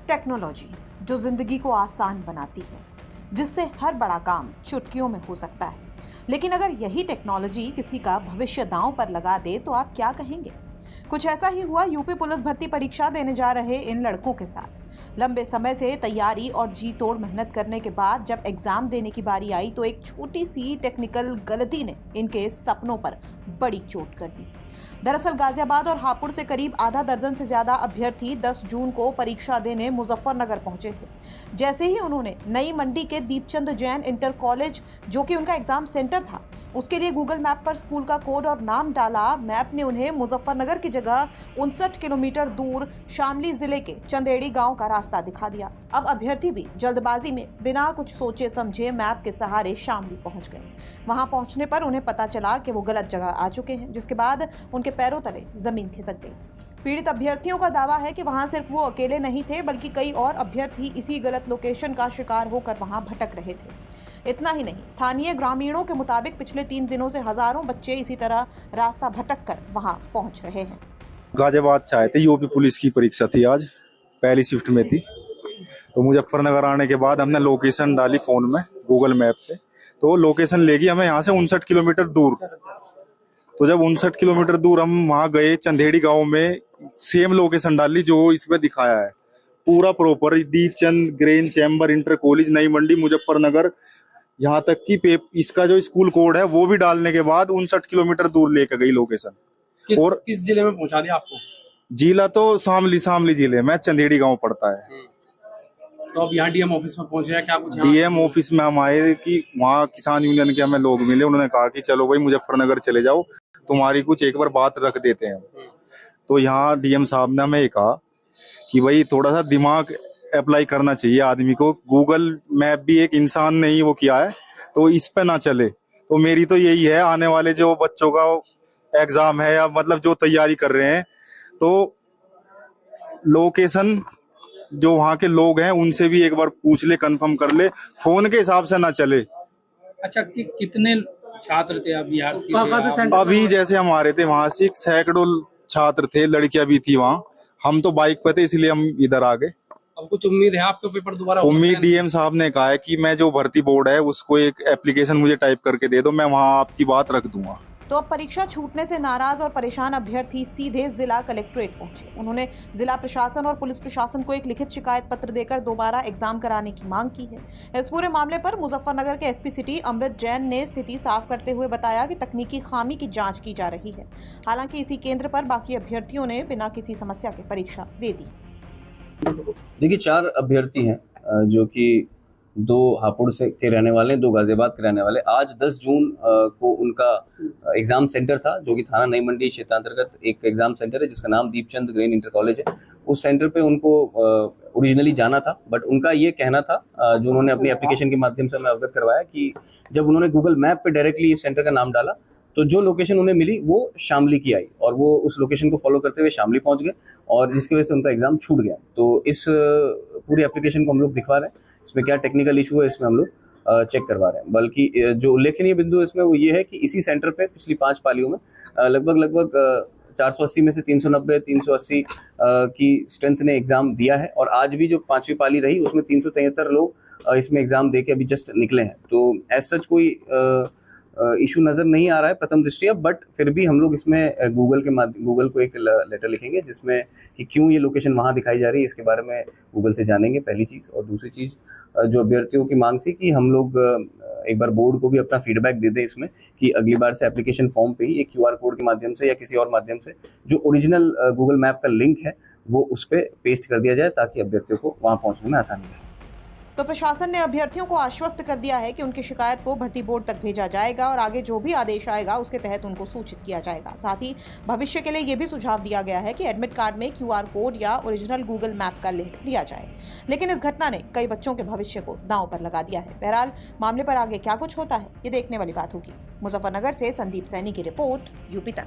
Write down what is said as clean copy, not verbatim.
Technology जो जिंदगी को आसान बनाती है, जिससे हर बड़ा काम चुटकियों में हो सकता है। लेकिन अगर यही टेक्नोलॉजी किसी का भविष्य दांव पर लगा दे तो आप क्या कहेंगे? कुछ ऐसा ही हुआ यूपी पुलिस भर्ती परीक्षा देने जा रहे इन लड़कों के साथ। लंबे समय से तैयारी और जी तोड़ मेहनत करने के बाद जब एग्जाम देने की बारी आई तो एक छोटी सी टेक्निकल गलती ने इनके सपनों पर बड़ी चोट कर दी। दरअसल गाजियाबाद और हापुड़ से करीब आधा दर्जन से ज्यादा अभ्यर्थी 10 जून को परीक्षा देने मुजफ्फरनगर पहुंचे थे। जैसे ही उन्होंने नई मंडी के दीपचंद जैन इंटर कॉलेज, जो कि उनका एग्जाम सेंटर था, उसके लिए गूगल मैप पर स्कूल का कोड और नाम डाला, मैप ने उन्हें मुजफ्फरनगर की जगह 59 किलोमीटर दूर शामली जिले के चंदेड़ी गांव का रास्ता दिखा दिया। अब अभ्यर्थी भी जल्दबाजी में बिना कुछ सोचे समझे मैप के सहारे शामली पहुंच गए। वहां पहुंचने पर उन्हें पता चला कि वो गलत जगह आ चुके हैं, जिसके बाद उनके पैरों तले जमीन खिसक गई। पीड़ित अभ्यर्थियों का दावा है कि वहां सिर्फ वो अकेले नहीं थे, बल्कि कई और अभ्यर्थी इसी गलत लोकेशन का शिकार होकर वहां भटक रहे थे। इतना ही नहीं, स्थानीय ग्रामीणों के मुताबिक पिछले 3 दिनों से हजारों बच्चे इसी तरह रास्ता भटक कर वहां पहुंच रहे हैं। गाजियाबाद से आए थे, यूपी पुलिस की परीक्षा थी, आज पहली शिफ्ट में थी। तो मुजफ्फरनगर आने के बाद हमने लोकेशन डाली फोन में गूगल मैप पे, तो लोकेशन लेगी हमें यहाँ से 59 किलोमीटर दूर। तो जब 59 किलोमीटर दूर हम वहां गए, चंदेड़ी गांव में सेम लोकेशन डाली जो इसमें दिखाया है, पूरा proper Deepchand grain chamber inter college Nai Mandi Muzaffarnagar, यहाँ तक कि इसका जो स्कूल कोड है वो भी डालने के बाद 59 किलोमीटर दूर लेकर गई लोकेशन। और किस जिले में पहुंचा दिया आपको? जिला तो शामली जिले में चंदेड़ी गांव पड़ता है। तो अब यहाँ डीएम ऑफिस में पहुंचे हैं क्या? कुछ डीएम ऑफिस में हम आए कि वहाँ किसान यूनियन के हमें लोग मिले, उन्होंने कहा कि चलो भाई मुजफ्फरनगर चले जाओ, तुम्हारी कुछ एक बार बात रख देते हैं। तो यहाँ डीएम साहब ने हमें कहा कि भाई थोड़ा सा दिमाग अप्लाई करना चाहिए आदमी को, गूगल मैप भी एक इंसान ने ही वो किया है, तो इस पे ना चले। तो मेरी तो यही है, आने वाले जो बच्चों का एग्जाम है या मतलब जो तैयारी कर रहे हैं, तो लोकेशन जो वहाँ के लोग हैं उनसे भी एक बार पूछ ले, कंफर्म कर ले, फोन के हिसाब से ना चले। अच्छा, कितने छात्र थे अभी जैसे हम आ रहे थे वहां से सैकड़ों छात्र थे, लड़कियां भी थी वहाँ। हम तो बाइक पे थे इसलिए हम इधर आ गए। अब कुछ उम्मीद है आपके पेपर दोबारा? उम्मीद डीएम साहब ने कहा है कि मैं जो भर्ती बोर्ड है उसको एक एप्लीकेशन मुझे टाइप करके दे दो, मैं वहाँ आपकी बात रख दूंगा। तो अब परीक्षा छूटने से नाराज और परेशान अभ्यर्थी सीधे जिला कलेक्ट्रेट पहुंचे। उन्होंने जिला प्रशासन और पुलिस प्रशासन को एक लिखित शिकायत पत्र देकर दोबारा एग्जाम कराने की मांग की है। इस पूरे मामले पर मुजफ्फरनगर के एसपी सिटी अमृत जैन ने स्थिति साफ करते हुए बताया कि तकनीकी खामी की जांच की जा रही है। हालांकि इसी केंद्र पर बाकी अभ्यर्थियों ने बिना किसी समस्या के परीक्षा दे दी। देखिए, 4 अभ्यर्थी हैं जो कि 2 हापुड़ से के रहने वाले हैं, 2 गाजियाबाद के रहने वाले। आज 10 जून को उनका एग्जाम सेंटर था, जो कि थाना नई मंडी क्षेत्रांतर्गत एक एग्जाम सेंटर है जिसका नाम दीपचंद ग्रेन इंटर कॉलेज है। उस सेंटर पे उनको ओरिजिनली जाना था, बट उनका ये कहना था, जो उन्होंने अपनी एप्लीकेशन के माध्यम से हमें अवगत करवाया, कि जब उन्होंने गूगल मैप पे डायरेक्टली इस सेंटर का नाम डाला तो जो लोकेशन उन्हें मिली वो शामली की आई, और वो उस लोकेशन को फॉलो करते हुए शामली पहुंच गए, और जिसकी वजह से उनका एग्जाम छूट गया। तो इस पूरी एप्लीकेशन को हम लोग दिखवा रहे हैं, इसमें क्या टेक्निकल इशू है इसमें हम लोग चेक करवा रहे हैं। बल्कि जो उल्लेखनीय बिंदु इसमें वो ये है कि इसी सेंटर पे पिछली 5 पालियों में लगभग 480 में से 390-380 की स्ट्रेंथ ने एग्जाम दिया है, और आज भी जो 5वीं पाली रही उसमें 373 लोग इसमें एग्जाम देके अभी जस्ट निकले हैं। तो एज सच कोई इशू नजर नहीं आ रहा है प्रथम दृष्टया, बट फिर भी हम लोग इसमें गूगल को एक लेटर लिखेंगे जिसमें कि क्यों ये लोकेशन वहां दिखाई जा रही है, इसके बारे में गूगल से जानेंगे, पहली चीज। और दूसरी चीज, जो अभ्यर्थियों की मांग थी कि हम लोग एक बार बोर्ड को भी अपना फीडबैक दे दें इसमें, कि अगली बार से एप्लीकेशन फॉर्म पे ही एक QR कोड के माध्यम से या किसी और माध्यम से जो ओरिजिनल गूगल मैप का लिंक है वो उस पर पेस्ट कर दिया जाए, ताकि अभ्यर्थियों को वहां पहुंचने में आसानी रहे। तो प्रशासन ने अभ्यर्थियों को आश्वस्त कर दिया है कि उनकी शिकायत को भर्ती बोर्ड तक भेजा जाएगा और आगे जो भी आदेश आएगा उसके तहत उनको सूचित किया जाएगा। साथ ही भविष्य के लिए यह भी सुझाव दिया गया है कि एडमिट कार्ड में QR कोड या ओरिजिनल गूगल मैप का लिंक दिया जाए। लेकिन इस घटना ने कई बच्चों के भविष्य को दांव पर लगा दिया है। बहरहाल मामले पर आगे क्या कुछ होता है ये देखने वाली बात होगी। मुजफ्फरनगर से संदीप सैनी की रिपोर्ट, यूपी तक।